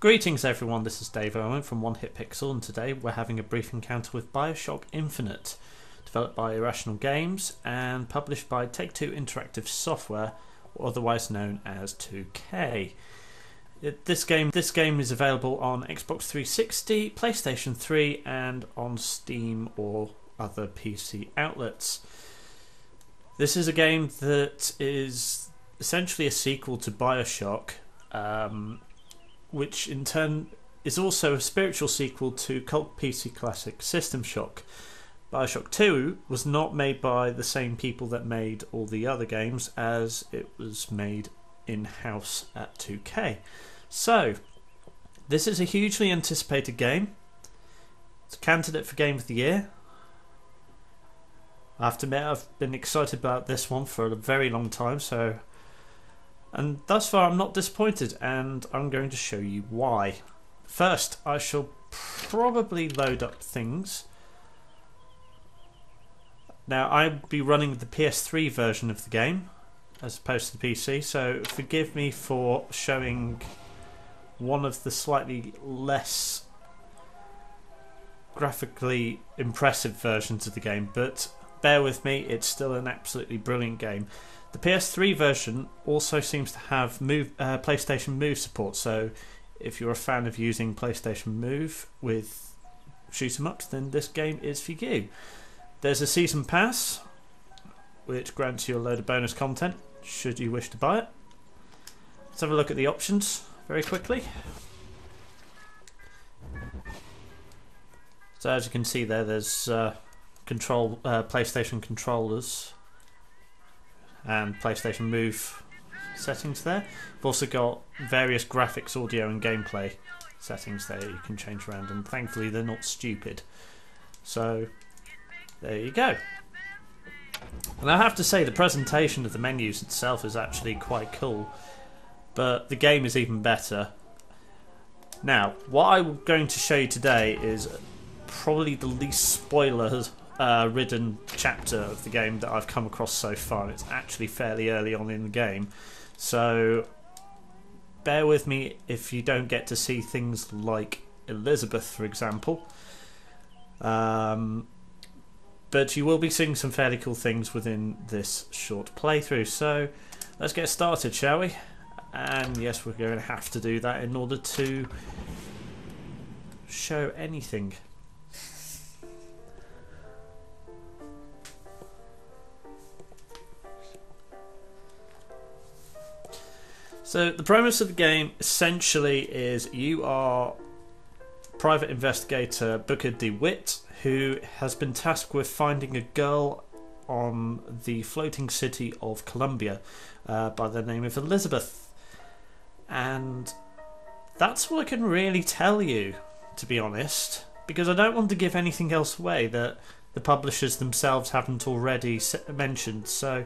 Greetings everyone, this is Dave Irwin from One Hit Pixel, and today we're having a brief encounter with Bioshock Infinite, developed by Irrational Games and published by Take-Two Interactive Software, otherwise known as 2K. This game is available on Xbox 360, PlayStation 3 and on Steam or other PC outlets. This is a game that is essentially a sequel to Bioshock, which in turn is also a spiritual sequel to cult PC classic System Shock. Bioshock 2 was not made by the same people that made all the other games, as it was made in-house at 2K. So, this is a hugely anticipated game. It's a candidate for Game of the Year. I have to admit, I've been excited about this one for a very long time, and thus far I'm not disappointed, and I'm going to show you why. First, I shall probably load up things. Now, I'll be running the PS3 version of the game as opposed to the PC, so forgive me for showing one of the slightly less graphically impressive versions of the game, but bear with me, it's still an absolutely brilliant game. The PS3 version also seems to have PlayStation Move support, so if you're a fan of using PlayStation Move with shoot 'em ups, then this game is for you. There's a season pass which grants you a load of bonus content should you wish to buy it. Let's have a look at the options very quickly. So as you can see there's PlayStation controllers and PlayStation Move settings there. We've also got various graphics, audio and gameplay settings there you can change around, and thankfully they're not stupid. So there you go. And I have to say the presentation of the menus itself is actually quite cool, but the game is even better. Now, what I'm going to show you today is probably the least spoilers ridden chapter of the game that I've come across so far. It's actually fairly early on in the game, so bear with me if you don't get to see things like Elizabeth, for example, but you will be seeing some fairly cool things within this short playthrough. So let's get started, shall we? And yes, we're going to have to do that in order to show anything. So the premise of the game essentially is you are private investigator Booker DeWitt, who has been tasked with finding a girl on the floating city of Columbia by the name of Elizabeth. And that's all I can really tell you, to be honest, because I don't want to give anything else away that the publishers themselves haven't already mentioned. So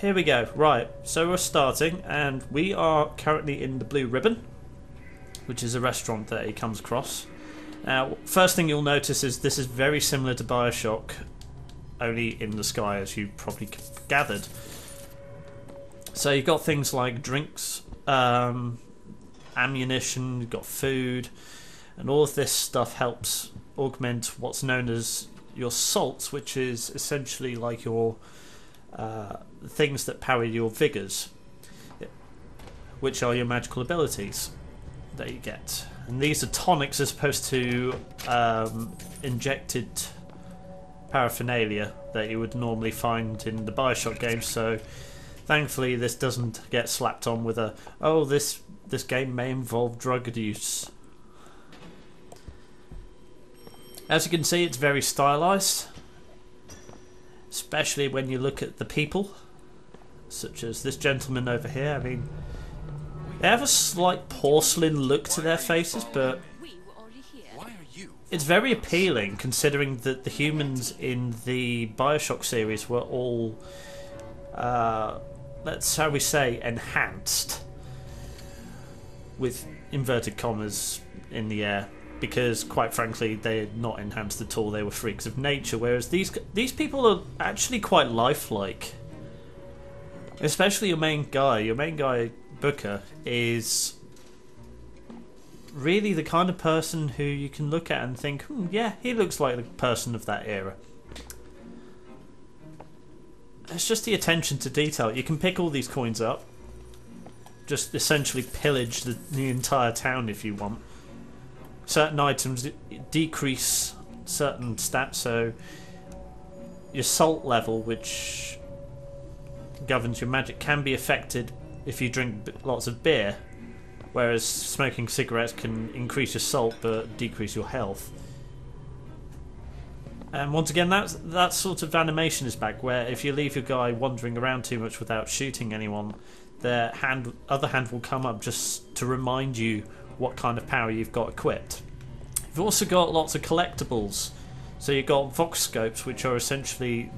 here we go. Right, so we're starting, and we are currently in the Blue Ribbon, which is a restaurant that he comes across. Now, first thing you'll notice is this is very similar to Bioshock, only in the sky, as you probably gathered. So you've got things like drinks, ammunition, you've got food, and all of this stuff helps augment what's known as your salts, which is essentially like your things that power your vigors, which are your magical abilities that you get. And these are tonics as opposed to injected paraphernalia that you would normally find in the Bioshock games. So thankfully this doesn't get slapped on with a, oh, this game may involve drug use. As you can see, it's very stylized, especially when you look at the people, such as this gentleman over here. I mean, they have a slight porcelain look to their faces, but it's very appealing considering that the humans in the Bioshock series were all, shall we say, enhanced, with inverted commas in the air, because quite frankly they're not enhanced at all. They were freaks of nature, whereas these people are actually quite lifelike. Especially your main guy, Booker is really the kind of person who you can look at and think, yeah, he looks like the person of that era. It's just the attention to detail. You can pick all these coins up, just essentially pillage the entire town if you want. Certain items decrease certain stats, so your salt level, which governs your magic, can be affected if you drink lots of beer, whereas smoking cigarettes can increase your salt but decrease your health. And once again, that sort of animation is back, where if you leave your guy wandering around too much without shooting anyone, their other hand will come up just to remind you what kind of power you've got equipped. You've also got lots of collectibles. So you've got Vox scopes, which are essentially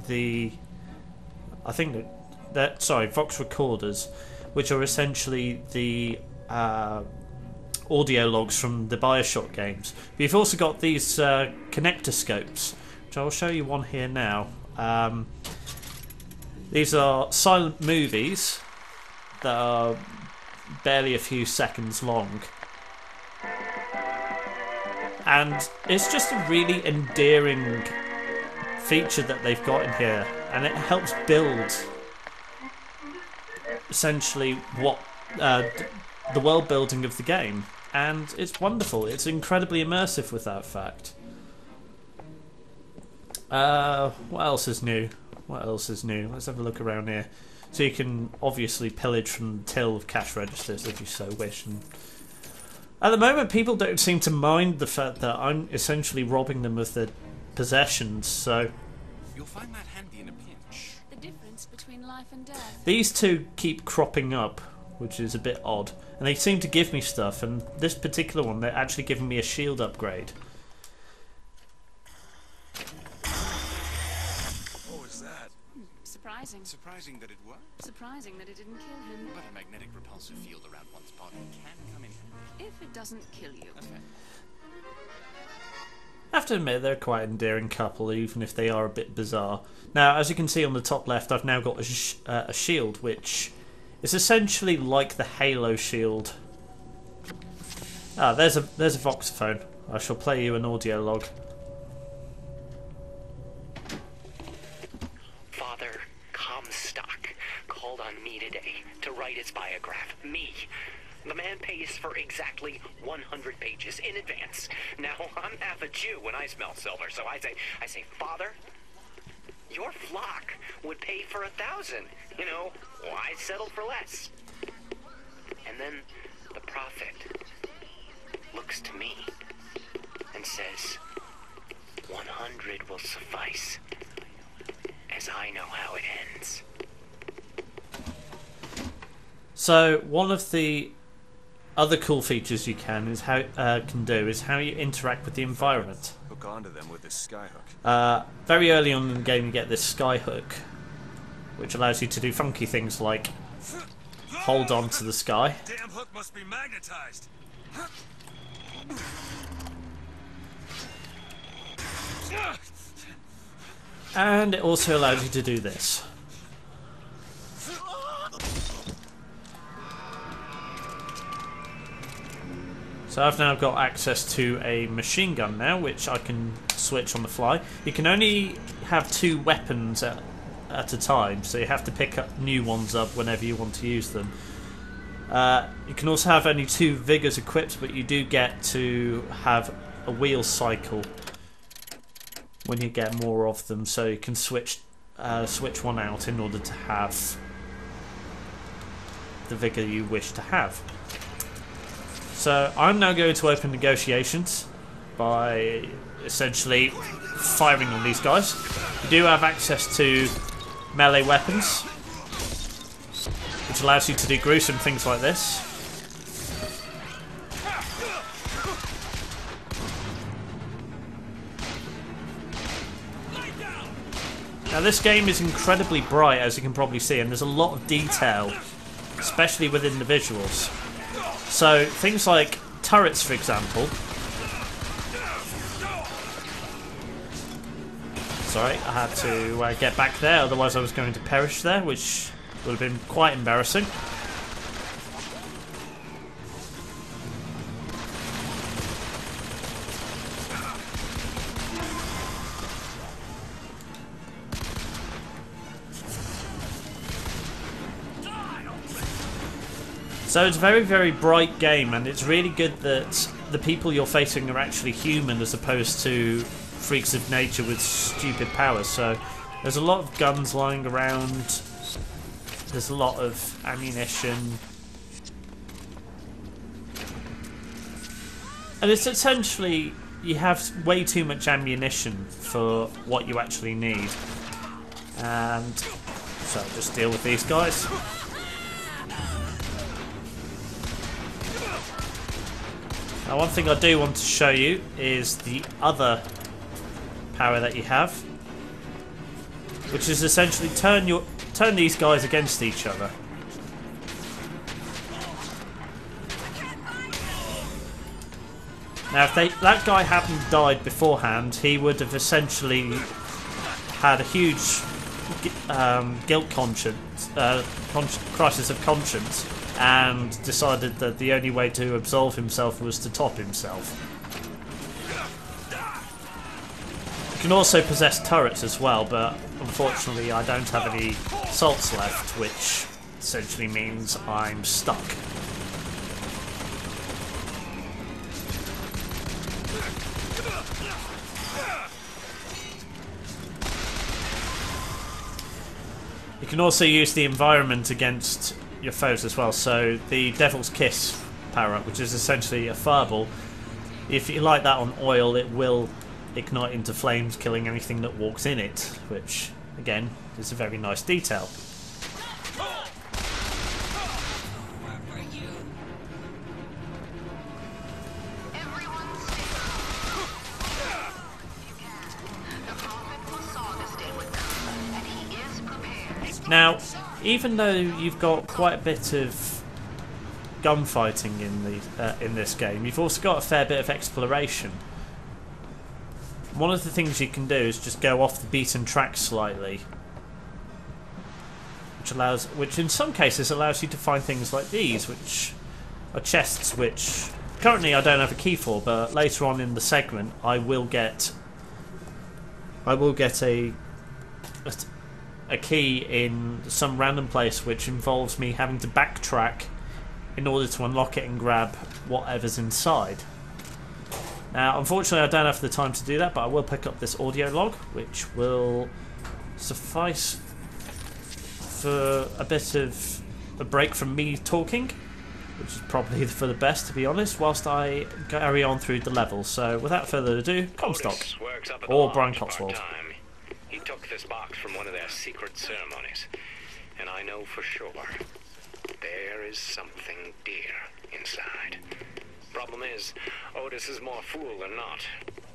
Vox recorders, which are essentially the audio logs from the Bioshock games. But you've also got these connector scopes, which I'll show you one here now. These are silent movies that are barely a few seconds long. And it's just a really endearing feature that they've got in here, and it helps build essentially what the world building of the game, and it's wonderful. It's incredibly immersive with that fact. What else is new? Let's have a look around here. So you can obviously pillage from the till of cash registers if you so wish. And at the moment, people don't seem to mind the fact that I'm essentially robbing them of their possessions. So you'll find that handy in a pinch. The difference between life and death. These two keep cropping up, which is a bit odd, and they seem to give me stuff. And this particular one, they're actually giving me a shield upgrade. Surprising that it worked. Surprising that it didn't kill him. But a magnetic repulsive field around one's body can come in handy. If it doesn't kill you. That's fair. I have to admit, they're quite an endearing couple, even if they are a bit bizarre. Now, as you can see on the top left, I've now got a shield, which is essentially like the Halo shield. Ah, there's a voxophone. I shall play you an audio log. On me today to write his biograph. Me. The man pays for exactly 100 pages in advance. Now, I'm half a Jew when I smell silver, so I say, Father, your flock would pay for 1,000. You know, why settle for less? And then the prophet looks to me and says, 100 will suffice, as I know how it ends. So one of the other cool features you can do is how you interact with the environment. Hook onto them with this skyhook. Very early on in the game, you get this skyhook, which allows you to do funky things like hold on to the sky. Damn hook must be magnetized. And it also allows you to do this. So I've now got access to a machine gun now, which I can switch on the fly. You can only have 2 weapons at a time, so you have to pick up new ones up whenever you want to use them. You can also have only 2 vigors equipped, but you do get to have a wheel cycle when you get more of them, so you can switch one out in order to have the vigor you wish to have. So I'm now going to open negotiations by essentially firing on these guys. You do have access to melee weapons, which allows you to do gruesome things like this. Now this game is incredibly bright, as you can probably see, and there's a lot of detail, especially within the visuals. So things like turrets, for example. Sorry, I had to get back there, otherwise I was going to perish there, which would have been quite embarrassing. So it's a very, very bright game, and it's really good that the people you're facing are actually human as opposed to freaks of nature with stupid powers. So there's a lot of guns lying around, there's a lot of ammunition, and it's essentially you have way too much ammunition for what you actually need. And so just deal with these guys. Now, one thing I do want to show you is the other power that you have, which is essentially turn these guys against each other. Now, if that guy hadn't died beforehand, he would have essentially had a huge guilt conscience, crisis of conscience, and decided that the only way to absolve himself was to top himself. You can also possess turrets as well, but unfortunately I don't have any salts left, which essentially means I'm stuck. You can also use the environment against your foes as well. So the Devil's Kiss power-up, which is essentially a fireball, if you light that on oil, it will ignite into flames, killing anything that walks in it, which again is a very nice detail. Now, even though you've got quite a bit of gunfighting in this game, you've also got a fair bit of exploration. One of the things you can do is just go off the beaten track slightly, which in some cases allows you to find things like these, which are chests which currently I don't have a key for, but later on in the segment I will get a key in some random place which involves me having to backtrack in order to unlock it and grab whatever's inside. Now, unfortunately I don't have the time to do that, but I will pick up this audio log, which will suffice for a bit of a break from me talking, which is probably for the best, to be honest, whilst I carry on through the level. So without further ado, Comstock, or Brian Cotswold. He took this box from one of their secret ceremonies, and I know for sure there is something dear inside. Problem is, Otis is more fool than not.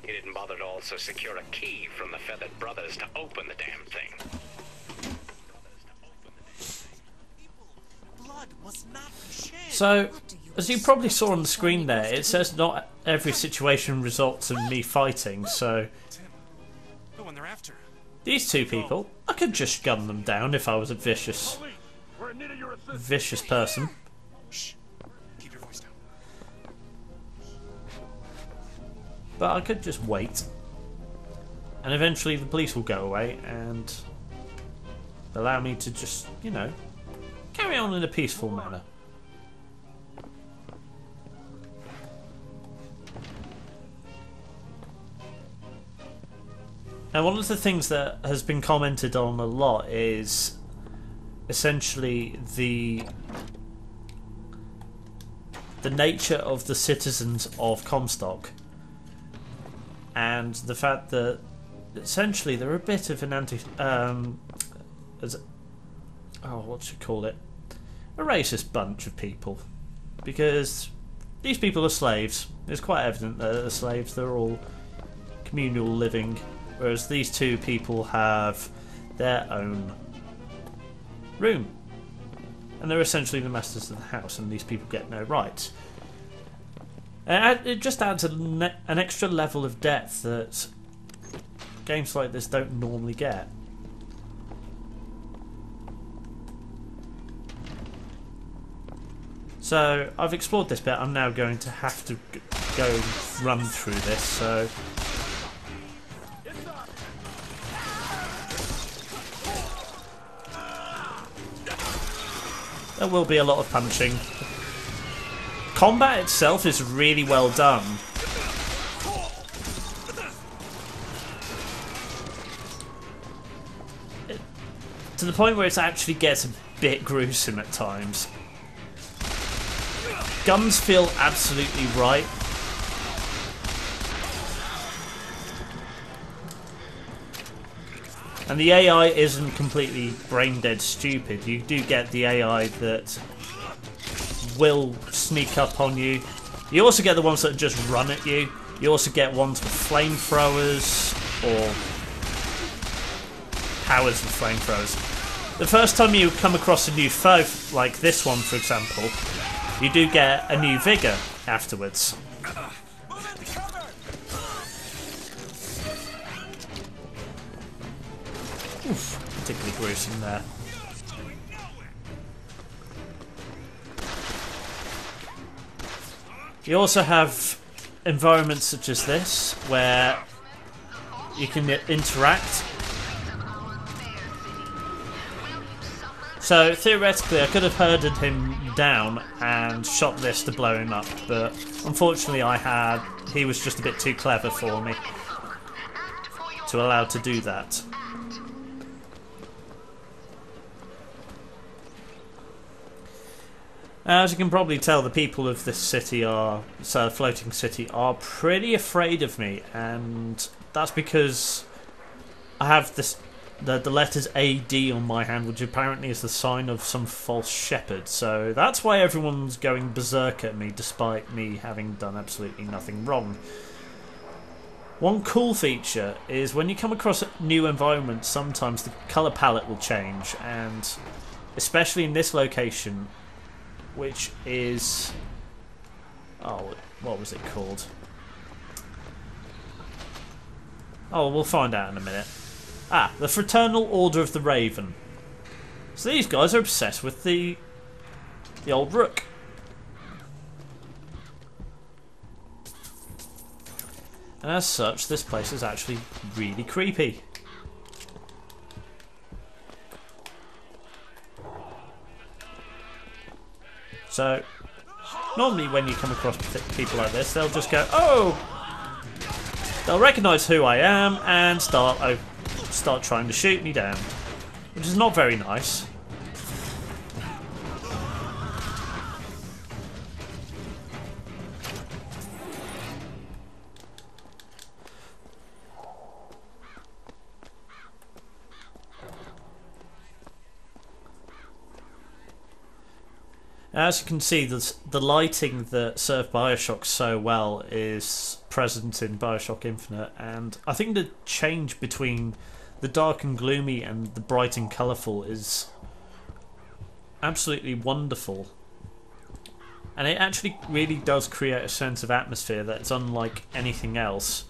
He didn't bother to also secure a key from the Feathered Brothers to open the damn thing. So, as you probably saw on the screen there, it says not every situation results in me fighting, so these two people, I could just gun them down if I was a vicious person. Keep your voice down. But I could just wait, and eventually the police will go away and allow me to just, you know, carry on in a peaceful manner. Now, one of the things that has been commented on a lot is essentially the nature of the citizens of Comstock, and the fact that essentially they're a bit of an a racist bunch of people, because these people are slaves. It's quite evident that they're slaves. They're all communal living, whereas these two people have their own room, and they're essentially the masters of the house, and these people get no rights. And it just adds an extra level of depth that games like this don't normally get. So I've explored this bit. I'm now going to have to go run through this, so there will be a lot of punching. combat itself is really well done. To the point where it actually gets a bit gruesome at times. Guns feel absolutely right. And the AI isn't completely brain dead stupid. You do get the AI that will sneak up on you. You also get the ones that just run at you. You also get ones with flamethrowers or powers of flamethrowers. The first time you come across a new foe, like this one for example, you do get a new vigor afterwards. Oof, particularly gruesome there. You also have environments such as this, where you can interact. So theoretically I could have herded him down and shot this to blow him up, but unfortunately he was just a bit too clever for me to allow to do that. As you can probably tell, the people of this city floating city, are pretty afraid of me, and that's because I have the letters AD on my hand, which apparently is the sign of some false shepherd. So that's why everyone's going berserk at me, despite me having done absolutely nothing wrong. One cool feature is when you come across new environments, sometimes the colour palette will change, and especially in this location, which is... oh, what was it called? Oh, we'll find out in a minute. Ah, the Fraternal Order of the Raven. So these guys are obsessed with the old rook. And as such, this place is actually really creepy. So, normally when you come across people like this, they'll just go, oh! They'll recognise who I am and start trying to shoot me down, which is not very nice. As you can see, the lighting that served Bioshock so well is present in Bioshock Infinite, and I think the change between the dark and gloomy and the bright and colourful is absolutely wonderful. And it actually really does create a sense of atmosphere that's unlike anything else.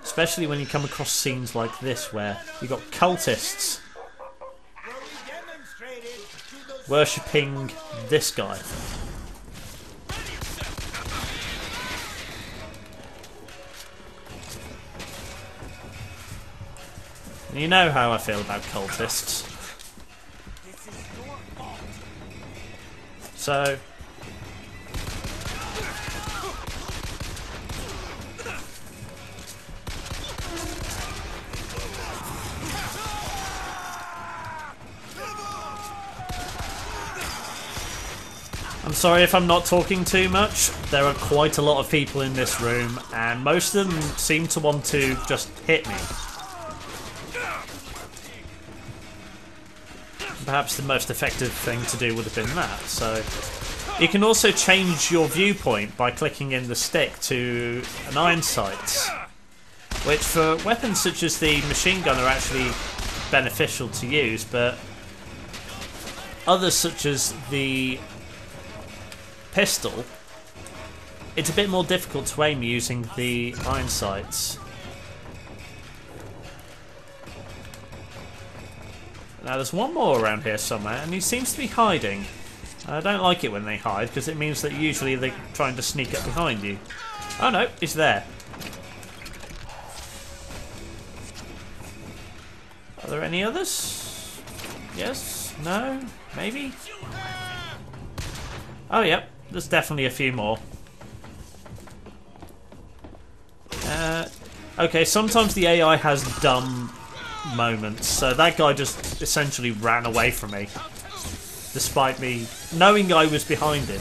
Especially when you come across scenes like this where you've got cultists worshipping this guy. You know how I feel about cultists. So... I'm sorry if I'm not talking too much. There are quite a lot of people in this room, and most of them seem to want to just hit me. Perhaps the most effective thing to do would have been that. So you can also change your viewpoint by clicking in the stick to an iron sight, which for weapons such as the machine gun are actually beneficial to use, but others such as the pistol, it's a bit more difficult to aim using the iron sights. Now there's one more around here somewhere, and he seems to be hiding. I don't like it when they hide, because it means that usually they're trying to sneak up behind you. Oh no, he's there. Are there any others? Yes? No? Maybe? Oh yep, there's definitely a few more. Okay, sometimes the AI has dumb moments, so that guy just essentially ran away from me, despite me knowing I was behind him.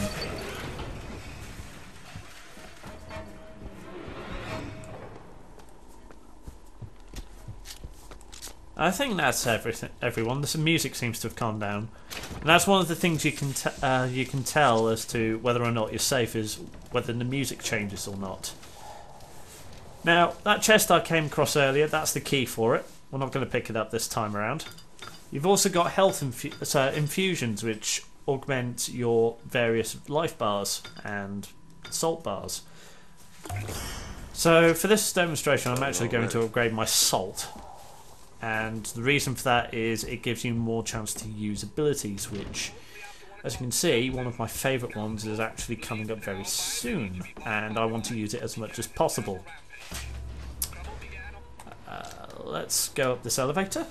I think that's everyone. The music seems to have calmed down, and that's one of the things you can tell as to whether or not you're safe is whether the music changes or not. Now, that chest I came across earlier, that's the key for it. We're not going to pick it up this time around. You've also got health infusions, which augment your various life bars and salt bars. So for this demonstration, I'm actually going to upgrade my salt. And the reason for that is it gives you more chance to use abilities, which, as you can see, one of my favourite ones is actually coming up very soon, and I want to use it as much as possible. Let's go up this elevator.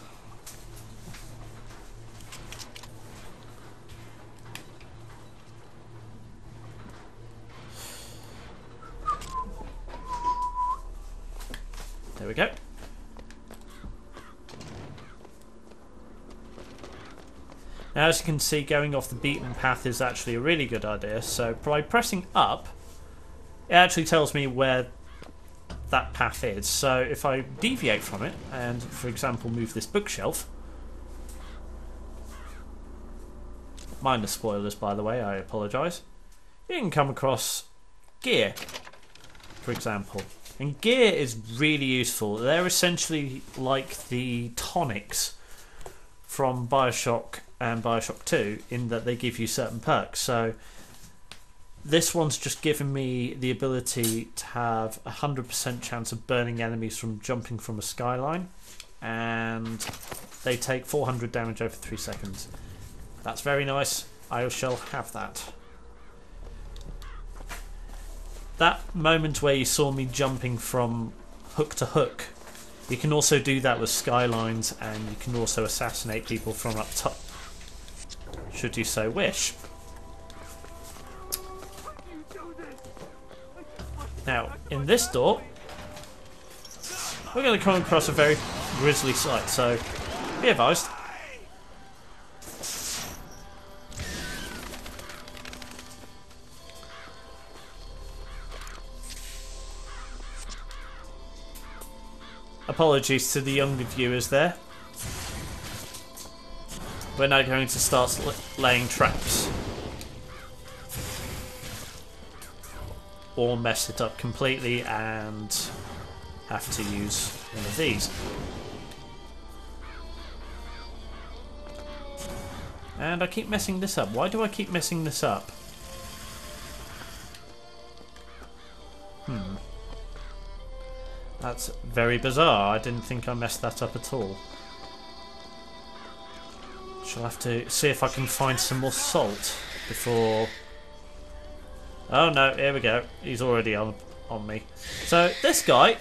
There we go. Now, as you can see, going off the beaten path is actually a really good idea. So by pressing up, it actually tells me where that path is. So if I deviate from it and, for example, move this bookshelf, minor spoilers by the way, I apologise, you can come across gear, for example. And gear is really useful. They're essentially like the tonics from Bioshock and Bioshock 2 in that they give you certain perks. So this one's just given me the ability to have a 100% chance of burning enemies from jumping from a skyline, and they take 400 damage over 3 seconds. That's very nice. I shall have that. That moment where you saw me jumping from hook to hook, you can also do that with skylines, and you can also assassinate people from up top, should you so wish. Now, in this door, we're going to come across a very grisly sight, so be advised. Apologies to the younger viewers there. We're now going to start laying traps. Or mess it up completely and have to use one of these. And I keep messing this up. Why do I keep messing this up? That's very bizarre. I didn't think I messed that up at all. Shall have to see if I can find some more salt before... Oh no, here we go. He's already on me. So this guy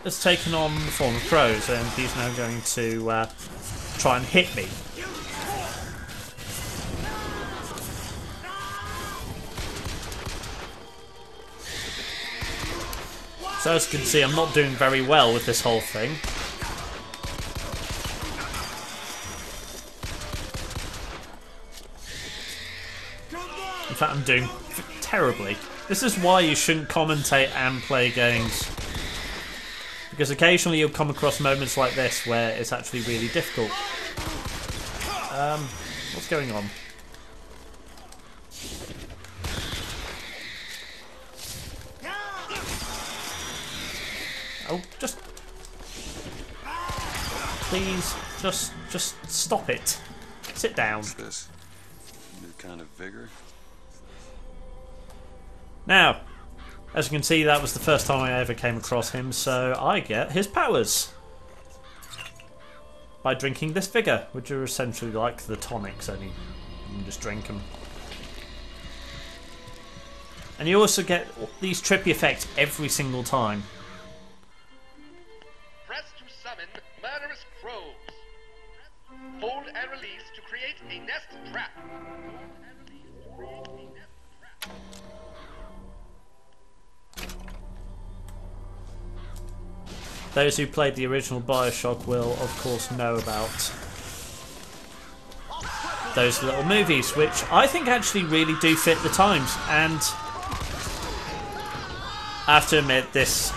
has taken on the form of crows, and he's now going to try and hit me. So as you can see, I'm not doing very well with this whole thing. In fact, I'm doing terribly. This is why you shouldn't commentate and play games. Because occasionally you'll come across moments like this where it's actually really difficult. What's going on? Oh, just... Please, just stop it. Sit down. What's this? New kind of vigor? Now, as you can see, that was the first time I ever came across him, so I get his powers by drinking this vigor, which are essentially like the tonics, only you can just drink them. And you also get these trippy effects every single time. Press to summon murderous crows. Hold and release to create a nest trap. Those who played the original Bioshock will, of course, know about those little movies, which I think actually really do fit the times. And I have to admit, this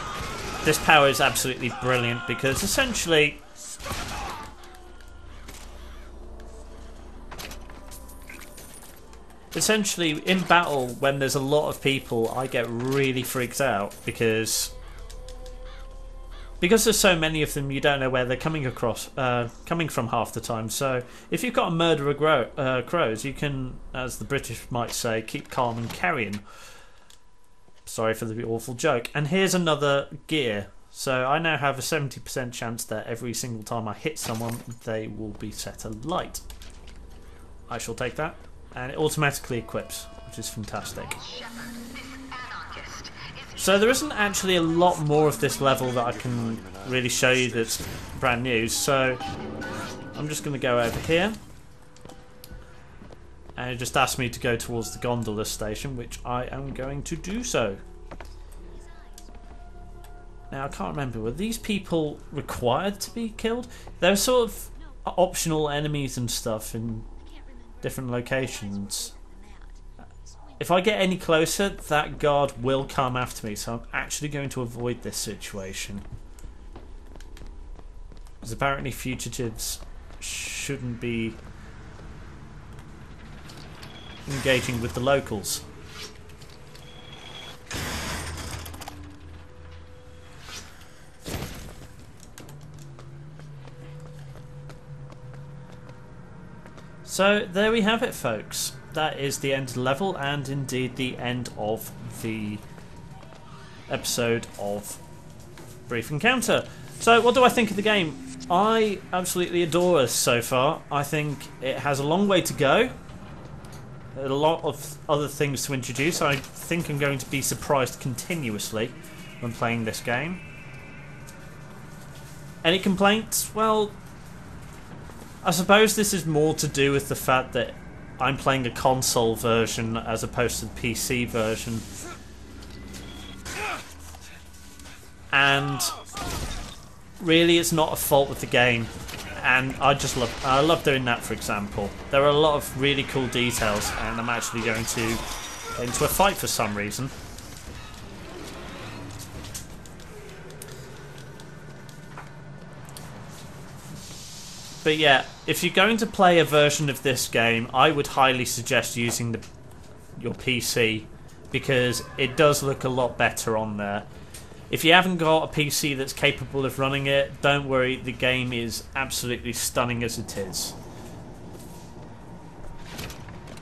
power is absolutely brilliant, because essentially in battle, when there's a lot of people, I get really freaked out because there's so many of them, you don't know where they're coming from half the time. So if you've got a murder of crows, you can, as the British might say, keep calm and carrying. Sorry for the awful joke. And here's another gear. So I now have a 70% chance that every single time I hit someone, they will be set alight. I shall take that. And it automatically equips, which is fantastic. So there isn't actually a lot more of this level that I can really show you that's brand new. So I'm just going to go over here. And it just asked me to go towards the gondola station, which I am going to do so. Now, I can't remember, were these people required to be killed? They're sort of optional enemies and stuff in different locations. If I get any closer, that guard will come after me, so I'm actually going to avoid this situation. Because apparently fugitives shouldn't be engaging with the locals. So there we have it, folks. That is the end of the level, and indeed the end of the episode of Brief Encounter. So what do I think of the game? I absolutely adore it so far. I think it has a long way to go. A lot of other things to introduce. I think I'm going to be surprised continuously when playing this game. Any complaints? Well, I suppose this is more to do with the fact that I'm playing a console version as opposed to the PC version. And really it's not a fault with the game. And I love doing that, for example. There are a lot of really cool details, and I'm actually going to get into a fight for some reason. But yeah, if you're going to play a version of this game, I would highly suggest using your PC, because it does look a lot better on there. If you haven't got a PC that's capable of running it, don't worry, the game is absolutely stunning as it is.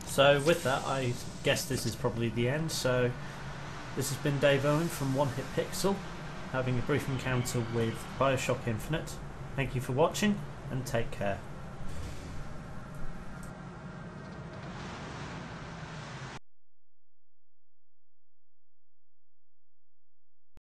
So with that, I guess this is probably the end. So this has been Dave Owen from One Hit Pixel, having a brief encounter with Bioshock Infinite. Thank you for watching, and take care.